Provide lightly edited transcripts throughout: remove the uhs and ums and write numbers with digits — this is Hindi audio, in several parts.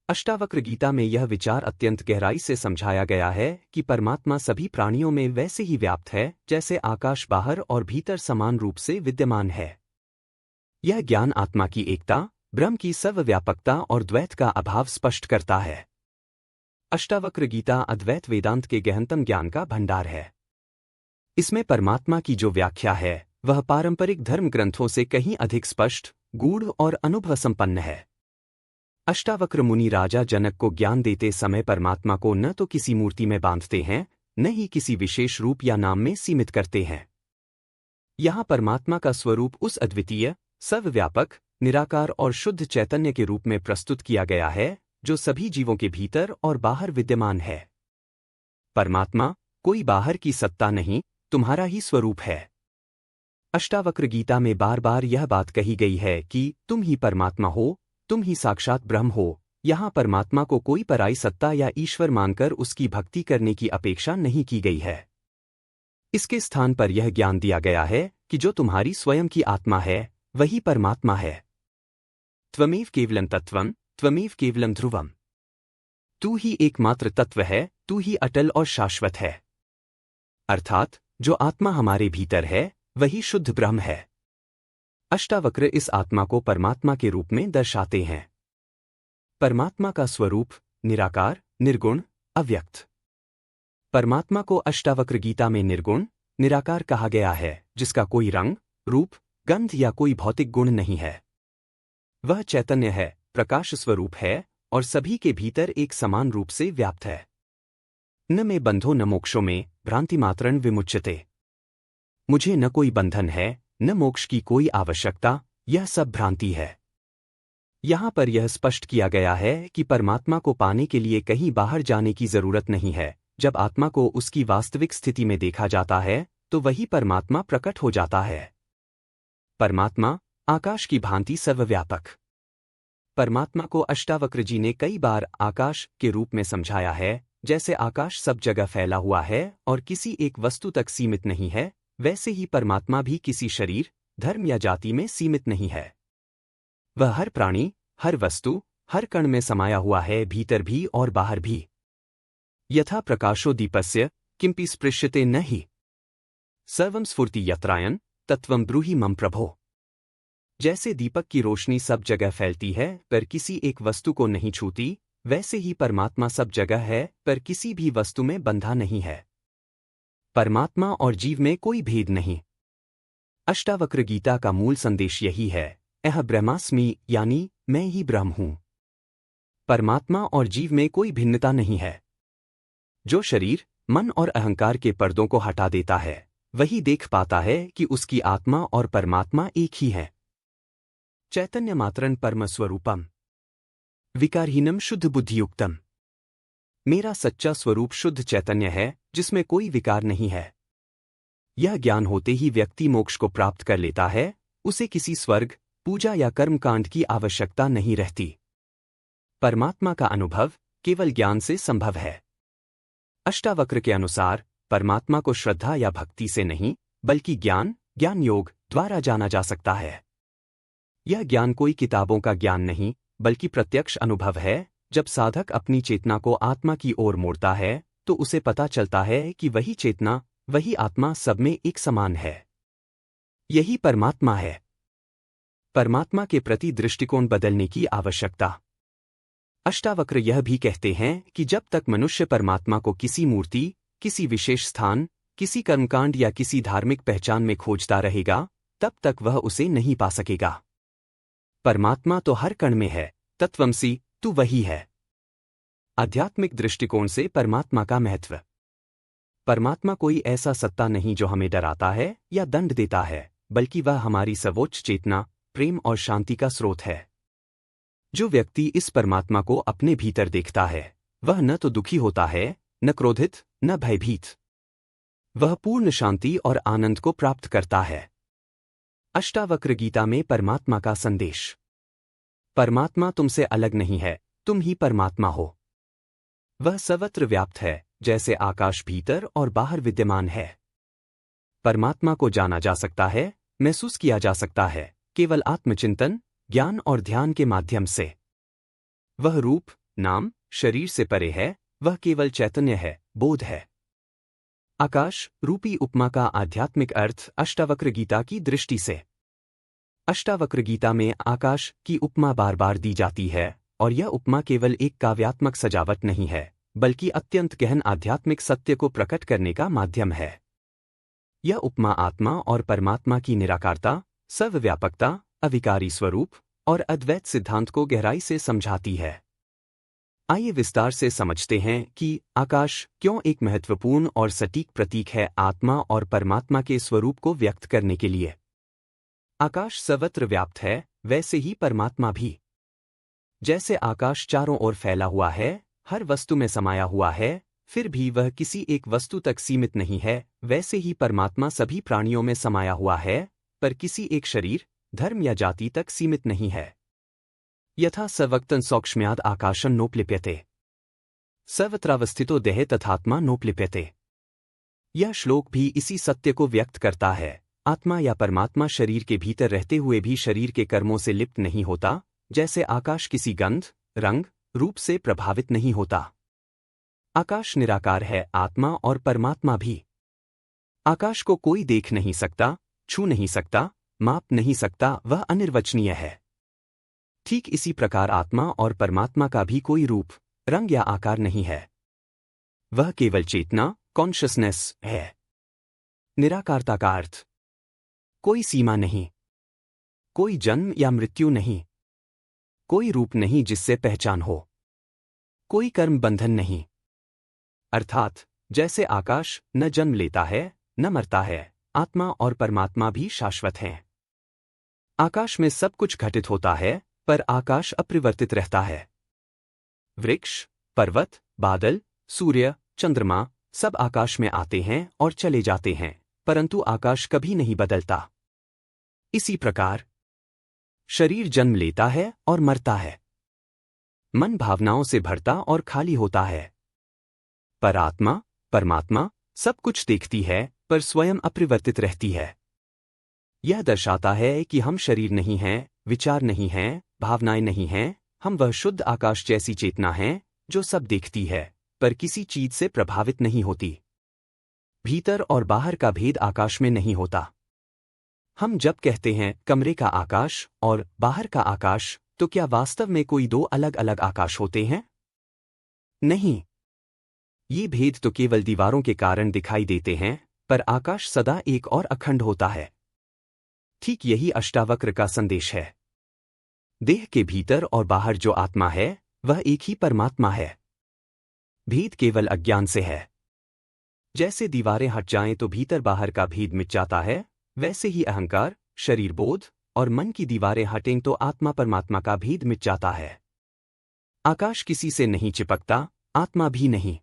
अष्टावक्र गीता में यह विचार अत्यंत गहराई से समझाया गया है कि परमात्मा सभी प्राणियों में वैसे ही व्याप्त है जैसे आकाश बाहर और भीतर समान रूप से विद्यमान है। यह ज्ञान आत्मा की एकता, ब्रह्म की सर्वव्यापकता और द्वैत का अभाव स्पष्ट करता है। अष्टावक्र गीता अद्वैत वेदांत के गहनतम ज्ञान का भंडार है। इसमें परमात्मा की जो व्याख्या है वह पारंपरिक धर्म ग्रंथों से कहीं अधिक स्पष्ट, गूढ़ और अनुभव संपन्न है। अष्टावक्र मुनि राजा जनक को ज्ञान देते समय परमात्मा को न तो किसी मूर्ति में बांधते हैं, न ही किसी विशेष रूप या नाम में सीमित करते हैं। यहाँ परमात्मा का स्वरूप उस अद्वितीय, सर्वव्यापक, निराकार और शुद्ध चैतन्य के रूप में प्रस्तुत किया गया है जो सभी जीवों के भीतर और बाहर विद्यमान है। परमात्मा कोई बाहर की सत्ता नहीं, तुम्हारा ही स्वरूप है। अष्टावक्र गीता में बार बार यह बात कही गई है कि तुम ही परमात्मा हो, तुम ही साक्षात ब्रह्म हो। यहाँ परमात्मा को कोई पराई सत्ता या ईश्वर मानकर उसकी भक्ति करने की अपेक्षा नहीं की गई है। इसके स्थान पर यह ज्ञान दिया गया है कि जो तुम्हारी स्वयं की आत्मा है वही परमात्मा है। त्वमेव केवलम तत्वम, त्वमेव केवलम ध्रुवम। तू ही एकमात्र तत्व है, तू ही अटल और शाश्वत है। अर्थात जो आत्मा हमारे भीतर है वही शुद्ध ब्रह्म है। अष्टावक्र इस आत्मा को परमात्मा के रूप में दर्शाते हैं। परमात्मा का स्वरूप निराकार, निर्गुण, अव्यक्त। परमात्मा को अष्टावक्र गीता में निर्गुण, निराकार कहा गया है, जिसका कोई रंग, रूप, गंध या कोई भौतिक गुण नहीं है। वह चैतन्य है, प्रकाश स्वरूप है और सभी के भीतर एक समान रूप से व्याप्त है। न में बंधो न मोक्षों में भ्रांति मात्रन विमुच्यते। मुझे न कोई बंधन है, न मोक्ष की कोई आवश्यकता, यह सब भ्रांति है। यहाँ पर यह स्पष्ट किया गया है कि परमात्मा को पाने के लिए कहीं बाहर जाने की जरूरत नहीं है। जब आत्मा को उसकी वास्तविक स्थिति में देखा जाता है तो वही परमात्मा प्रकट हो जाता है। परमात्मा आकाश की भांति सर्वव्यापक। परमात्मा को अष्टावक्र जी ने कई बार आकाश के रूप में समझाया है। जैसे आकाश सब जगह फैला हुआ है और किसी एक वस्तु तक सीमित नहीं है, वैसे ही परमात्मा भी किसी शरीर, धर्म या जाति में सीमित नहीं है। वह हर प्राणी, हर वस्तु, हर कण में समाया हुआ है, भीतर भी और बाहर भी। यथा प्रकाशो दीपस्य किंपि स्पृश्यते न हि सर्वं स्फुरति यत्रायन तत्वं ब्रूहि मम प्रभो। जैसे दीपक की रोशनी सब जगह फैलती है पर किसी एक वस्तु को नहीं छूती, वैसे ही परमात्मा सब जगह है पर किसी भी वस्तु में बंधा नहीं है। परमात्मा और जीव में कोई भेद नहीं। अष्टावक्र गीता का मूल संदेश यही है, अह ब्रह्मास्मि, यानी मैं ही ब्रह्म हूं। परमात्मा और जीव में कोई भिन्नता नहीं है। जो शरीर, मन और अहंकार के पर्दों को हटा देता है वही देख पाता है कि उसकी आत्मा और परमात्मा एक ही है। चैतन्य मात्रन परम स्वरूपम विकारहीनम शुद्ध बुद्धियुक्तम। मेरा सच्चा स्वरूप शुद्ध चैतन्य है जिसमें कोई विकार नहीं है। यह ज्ञान होते ही व्यक्ति मोक्ष को प्राप्त कर लेता है, उसे किसी स्वर्ग, पूजा या कर्मकांड की आवश्यकता नहीं रहती। परमात्मा का अनुभव केवल ज्ञान से संभव है। अष्टावक्र के अनुसार परमात्मा को श्रद्धा या भक्ति से नहीं बल्कि ज्ञान योग द्वारा जाना जा सकता है। यह ज्ञान कोई किताबों का ज्ञान नहीं बल्कि प्रत्यक्ष अनुभव है। जब साधक अपनी चेतना को आत्मा की ओर मोड़ता है तो उसे पता चलता है कि वही चेतना, वही आत्मा सब में एक समान है। यही परमात्मा है। परमात्मा के प्रति दृष्टिकोण बदलने की आवश्यकता। अष्टावक्र यह भी कहते हैं कि जब तक मनुष्य परमात्मा को किसी मूर्ति, किसी विशेष स्थान, किसी कर्मकांड या किसी धार्मिक पहचान में खोजता रहेगा, तब तक वह उसे नहीं पा सकेगा। परमात्मा तो हर कण में है, तत्वमसि, तू वही है। आध्यात्मिक दृष्टिकोण से परमात्मा का महत्व। परमात्मा कोई ऐसा सत्ता नहीं जो हमें डराता है या दंड देता है, बल्कि वह हमारी सर्वोच्च चेतना, प्रेम और शांति का स्रोत है। जो व्यक्ति इस परमात्मा को अपने भीतर देखता है वह न तो दुखी होता है, न क्रोधित, न भयभीत। वह पूर्ण शांति और आनंद को प्राप्त करता है। अष्टावक्र गीता में परमात्मा का संदेश। परमात्मा तुमसे अलग नहीं है, तुम ही परमात्मा हो। वह सर्वत्र व्याप्त है, जैसे आकाश भीतर और बाहर विद्यमान है। परमात्मा को जाना जा सकता है, महसूस किया जा सकता है, केवल आत्मचिंतन, ज्ञान और ध्यान के माध्यम से। वह रूप, नाम शरीर से परे है, वह केवल चैतन्य है, बोध है। आकाश रूपी उपमा का आध्यात्मिक अर्थ अष्टावक्र गीता की दृष्टि से। अष्टावक्र गीता में आकाश की उपमा बार बार दी जाती है, और यह उपमा केवल एक काव्यात्मक सजावट नहीं है, बल्कि अत्यंत गहन आध्यात्मिक सत्य को प्रकट करने का माध्यम है। यह उपमा आत्मा और परमात्मा की निराकारता, सर्वव्यापकता, अविकारी स्वरूप और अद्वैत सिद्धांत को गहराई से समझाती है। आइए विस्तार से समझते हैं कि आकाश क्यों एक महत्वपूर्ण और सटीक प्रतीक है आत्मा और परमात्मा के स्वरूप को व्यक्त करने के लिए। आकाश सर्वत्र व्याप्त है, वैसे ही परमात्मा भी। जैसे आकाश चारों ओर फैला हुआ है, हर वस्तु में समाया हुआ है, फिर भी वह किसी एक वस्तु तक सीमित नहीं है, वैसे ही परमात्मा सभी प्राणियों में समाया हुआ है, पर किसी एक शरीर, धर्म या जाति तक सीमित नहीं है। यथा सर्वक्तं सौक्ष्म्याद् आकाशं नोपलिप्यते, सर्वत्रावस्थितो देहे तथात्मा नोपलिप्यते। यह श्लोक भी इसी सत्य को व्यक्त करता है। आत्मा या परमात्मा शरीर के भीतर रहते हुए भी शरीर के कर्मों से लिप्त नहीं होता, जैसे आकाश किसी गंध, रंग, रूप से प्रभावित नहीं होता। आकाश निराकार है, आत्मा और परमात्मा भी। आकाश को कोई देख नहीं सकता, छू नहीं सकता, माप नहीं सकता, वह अनिर्वचनीय है। ठीक इसी प्रकार आत्मा और परमात्मा का भी कोई रूप, रंग या आकार नहीं है। वह केवल चेतना, कॉन्शसनेस है। निराकारता का अर्थ कोई सीमा नहीं, कोई जन्म या मृत्यु नहीं, कोई रूप नहीं जिससे पहचान हो, कोई कर्म बंधन नहीं। अर्थात जैसे आकाश न जन्म लेता है, न मरता है, आत्मा और परमात्मा भी शाश्वत हैं। आकाश में सब कुछ घटित होता है, पर आकाश अपरिवर्तित रहता है। वृक्ष, पर्वत, बादल, सूर्य, चंद्रमा सब आकाश में आते हैं और चले जाते हैं, परंतु आकाश कभी नहीं बदलता। इसी प्रकार शरीर जन्म लेता है और मरता है, मन भावनाओं से भरता और खाली होता है, पर आत्मा, परमात्मा सब कुछ देखती है, पर स्वयं अपरिवर्तित रहती है। यह दर्शाता है कि हम शरीर नहीं हैं, विचार नहीं हैं, भावनाएं नहीं हैं, हम वह शुद्ध आकाश जैसी चेतना हैं, जो सब देखती है, पर किसी चीज से प्रभावित नहीं होती। भीतर और बाहर का भेद आकाश में नहीं होता। हम जब कहते हैं कमरे का आकाश और बाहर का आकाश, तो क्या वास्तव में कोई दो अलग अलग आकाश होते हैं? नहीं। ये भेद तो केवल दीवारों के कारण दिखाई देते हैं, पर आकाश सदा एक और अखंड होता है। ठीक यही अष्टावक्र का संदेश है। देह के भीतर और बाहर जो आत्मा है, वह एक ही परमात्मा है। भेद केवल अज्ञान से है। जैसे दीवारें हट जाएं तो भीतर बाहर का भेद मिट जाता है, वैसे ही अहंकार, शरीर बोध और मन की दीवारें हटें तो आत्मा परमात्मा का भेद मिट जाता है। आकाश किसी से नहीं चिपकता, आत्मा भी नहीं।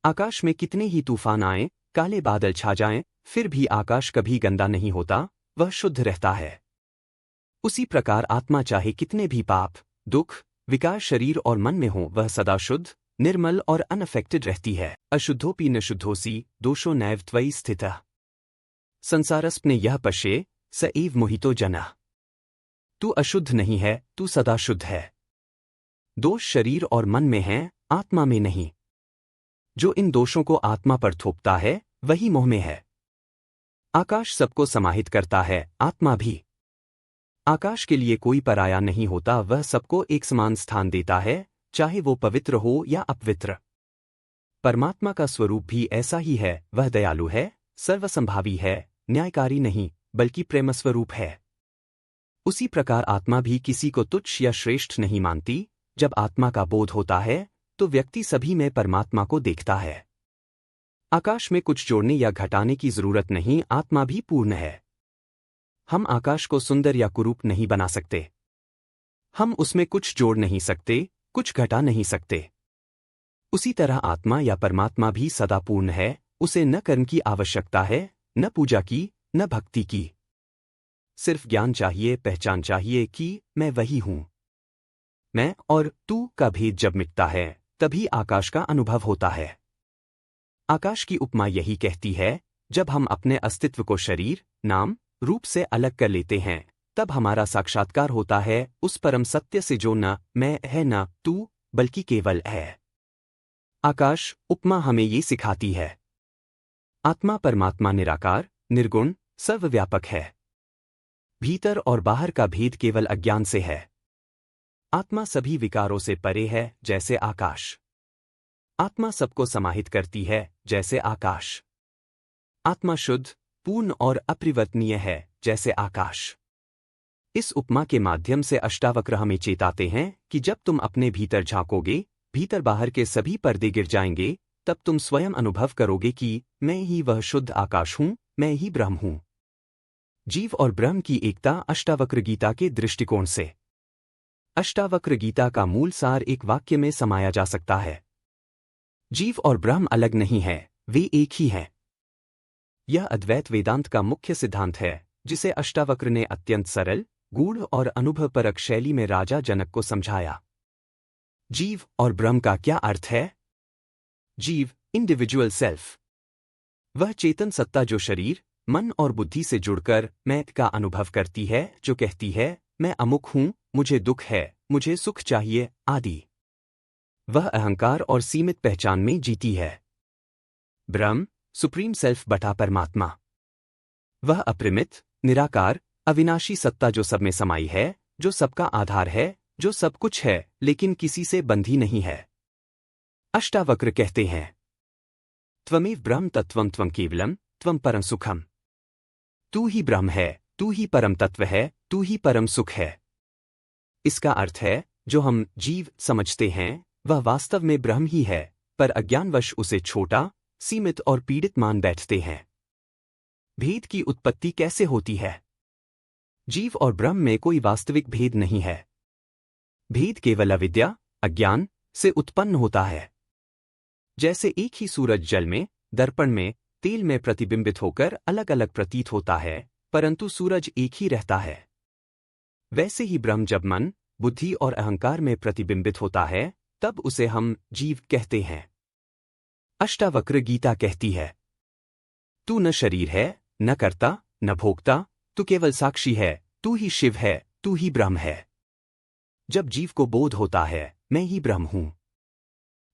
आकाश में कितने ही तूफान आएं, काले बादल छा जाएं, फिर भी आकाश कभी गंदा नहीं होता, वह शुद्ध रहता है। उसी प्रकार आत्मा चाहे कितने भी पाप, दुख, विकार शरीर और मन में हो, वह सदा शुद्ध, निर्मल और अनअफेक्टेड रहती है। अशुद्धोपि न शुद्धोसि दोषो नैव त्वयि स्थितः, संसारस्पने यह पश्ये स एव मोहितो जनः। तू अशुद्ध नहीं है, तू सदा शुद्ध है। दोष शरीर और मन में हैं, आत्मा में नहीं। जो इन दोषों को आत्मा पर थोपता है, वही मोह में है। आकाश सबको समाहित करता है, आत्मा भी। आकाश के लिए कोई पराया नहीं होता, वह सबको एक समान स्थान देता है, चाहे वो पवित्र हो या अपवित्र। परमात्मा का स्वरूप भी ऐसा ही है, वह दयालु है, सर्वसंभावी है, न्यायकारी नहीं, बल्कि प्रेम स्वरूप है। उसी प्रकार आत्मा भी किसी को तुच्छ या श्रेष्ठ नहीं मानती। जब आत्मा का बोध होता है, तो व्यक्ति सभी में परमात्मा को देखता है। आकाश में कुछ जोड़ने या घटाने की जरूरत नहीं, आत्मा भी पूर्ण है। हम आकाश को सुंदर या कुरूप नहीं बना सकते। हम उसमें कुछ जोड़ नहीं सकते, कुछ घटा नहीं सकते। उसी तरह आत्मा या परमात्मा भी सदा पूर्ण है, उसे न कर्म की आवश्यकता है, न पूजा की, न भक्ति की। सिर्फ ज्ञान चाहिए, पहचान चाहिए कि मैं वही हूं। मैं और तू का भेद जब मिटता है, तभी आकाश का अनुभव होता है। आकाश की उपमा यही कहती है, जब हम अपने अस्तित्व को शरीर, नाम, रूप से अलग कर लेते हैं, तब हमारा साक्षात्कार होता है उस परम सत्य से जो न मैं है न तू, बल्कि केवल है। आकाश उपमा हमें ये सिखाती है। आत्मा परमात्मा निराकार, निर्गुण, सर्वव्यापक है। भीतर और बाहर का भेद केवल अज्ञान से है। आत्मा सभी विकारों से परे है, जैसे आकाश। आत्मा सबको समाहित करती है, जैसे आकाश। आत्मा शुद्ध, पूर्ण और अपरिवर्तनीय है, जैसे आकाश। इस उपमा के माध्यम से अष्टावक्र हमें चेताते हैं कि जब तुम अपने भीतर झांकोगे, भीतर बाहर के सभी पर्दे गिर जाएंगे, तब तुम स्वयं अनुभव करोगे कि मैं ही वह शुद्ध आकाश हूं, मैं ही ब्रह्म हूं। जीव और ब्रह्म की एकता अष्टावक्र गीता के दृष्टिकोण से। अष्टावक्र गीता का मूल सार एक वाक्य में समाया जा सकता है। जीव और ब्रह्म अलग नहीं है, वे एक ही हैं। यह अद्वैत वेदांत का मुख्य सिद्धांत है, जिसे अष्टावक्र ने अत्यंत सरल, गूढ़ और अनुभवपरक शैली में राजा जनक को समझाया। जीव और ब्रह्म का क्या अर्थ है? जीव, इंडिविजुअल सेल्फ। वह चेतन सत्ता जो शरीर, मन और बुद्धि से जुड़कर मैं का अनुभव करती है, जो कहती है मैं अमुक हूं, मुझे दुख है, मुझे सुख चाहिए, आदि। वह अहंकार और सीमित पहचान में जीती है। ब्रह्म, सुप्रीम सेल्फ बटा परमात्मा। वह अपरिमित, निराकार, अविनाशी सत्ता जो सब में समाई है, जो सबका आधार है, जो सब कुछ है, लेकिन किसी से बंधी नहीं है। अष्टावक्र कहते हैं, त्वमेव ब्रह्म तत्वं त्वं केवलम, त्वं परम सुखम। तू ही ब्रह्म है, तू ही परम तत्व है, तू ही परम सुख है। इसका अर्थ है, जो हम जीव समझते हैं, वह वास्तव में ब्रह्म ही है, पर अज्ञानवश उसे छोटा, सीमित और पीड़ित मान बैठते हैं। भेद की उत्पत्ति कैसे होती है? जीव और ब्रह्म में कोई वास्तविक भेद नहीं है। भेद केवल अविद्या, अज्ञान से उत्पन्न होता है। जैसे एक ही सूरज जल में, दर्पण में, तेल में प्रतिबिंबित होकर अलग अलग प्रतीत होता है, परंतु सूरज एक ही रहता है। वैसे ही ब्रह्म जब मन, बुद्धि और अहंकार में प्रतिबिंबित होता है, तब उसे हम जीव कहते हैं। अष्टावक्र गीता कहती है, तू न शरीर है, न कर्ता, न भोक्ता, तू केवल साक्षी है, तू ही शिव है, तू ही ब्रह्म है। जब जीव को बोध होता है, मैं ही ब्रह्म हूं।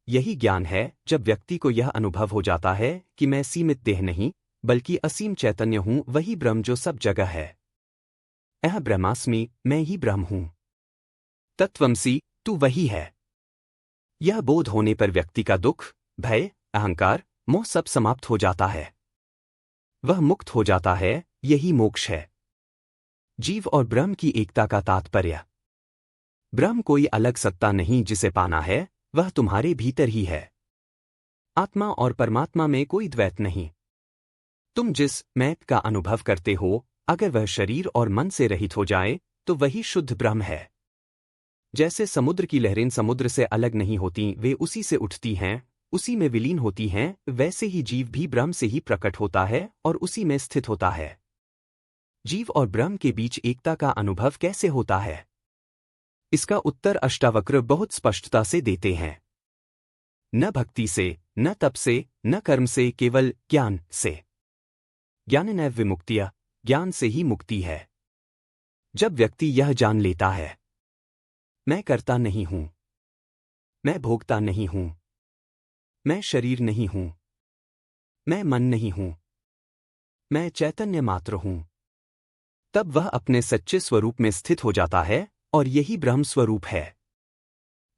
यही ज्ञान है, जब व्यक्ति को यह अनुभव हो जाता है कि मैं सीमित देह नहीं, बल्कि असीम चैतन्य हूं, वही ब्रह्म जो सब जगह है। अह ब्रह्मास्मि, मैं ही ब्रह्म हूं। तत्वमसि, तू वही है। यह बोध होने पर व्यक्ति का दुख, भय, अहंकार, मोह सब समाप्त हो जाता है। वह मुक्त हो जाता है, यही मोक्ष है। जीव और ब्रह्म की एकता का तात्पर्य। ब्रह्म कोई अलग सत्ता नहीं जिसे पाना है, वह तुम्हारे भीतर ही है। आत्मा और परमात्मा में कोई द्वैत नहीं। तुम जिस मैं का अनुभव करते हो, अगर वह शरीर और मन से रहित हो जाए, तो वही शुद्ध ब्रह्म है। जैसे समुद्र की लहरें समुद्र से अलग नहीं होती, वे उसी से उठती हैं, उसी में विलीन होती हैं, वैसे ही जीव भी ब्रह्म से ही प्रकट होता है और उसी में स्थित होता है। जीव और ब्रह्म के बीच एकता का अनुभव कैसे होता है? इसका उत्तर अष्टावक्र बहुत स्पष्टता से देते हैं। न भक्ति से, न तप से, न कर्म से, केवल ज्ञान से। ज्ञानेनैव विमुक्तिः, ज्ञान से ही मुक्ति है। जब व्यक्ति यह जान लेता है, मैं करता नहीं हूं, मैं भोगता नहीं हूं, मैं शरीर नहीं हूं, मैं मन नहीं हूं, मैं चैतन्य मात्र हूं, तब वह अपने सच्चे स्वरूप में स्थित हो जाता है, और यही ब्रह्म स्वरूप है।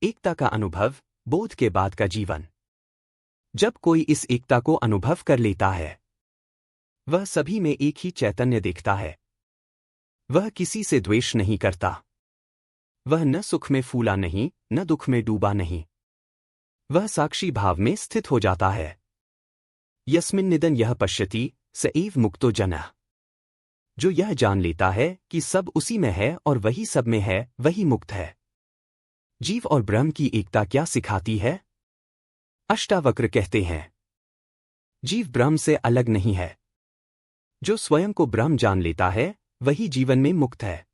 एकता का अनुभव, बोध के बाद का जीवन। जब कोई इस एकता को अनुभव कर लेता है, वह सभी में एक ही चैतन्य देखता है। वह किसी से द्वेष नहीं करता। वह न सुख में फूला नहीं, न दुख में डूबा नहीं। वह साक्षी भाव में स्थित हो जाता है। यस्मिन् निधन यह पश्यति, स एव मुक्तो जनः। जो यह जान लेता है कि सब उसी में है और वही सब में है, वही मुक्त है। जीव और ब्रह्म की एकता क्या सिखाती है? अष्टावक्र कहते हैं, जीव ब्रह्म से अलग नहीं है। जो स्वयं को ब्रह्म जान लेता है, वही जीवन में मुक्त है।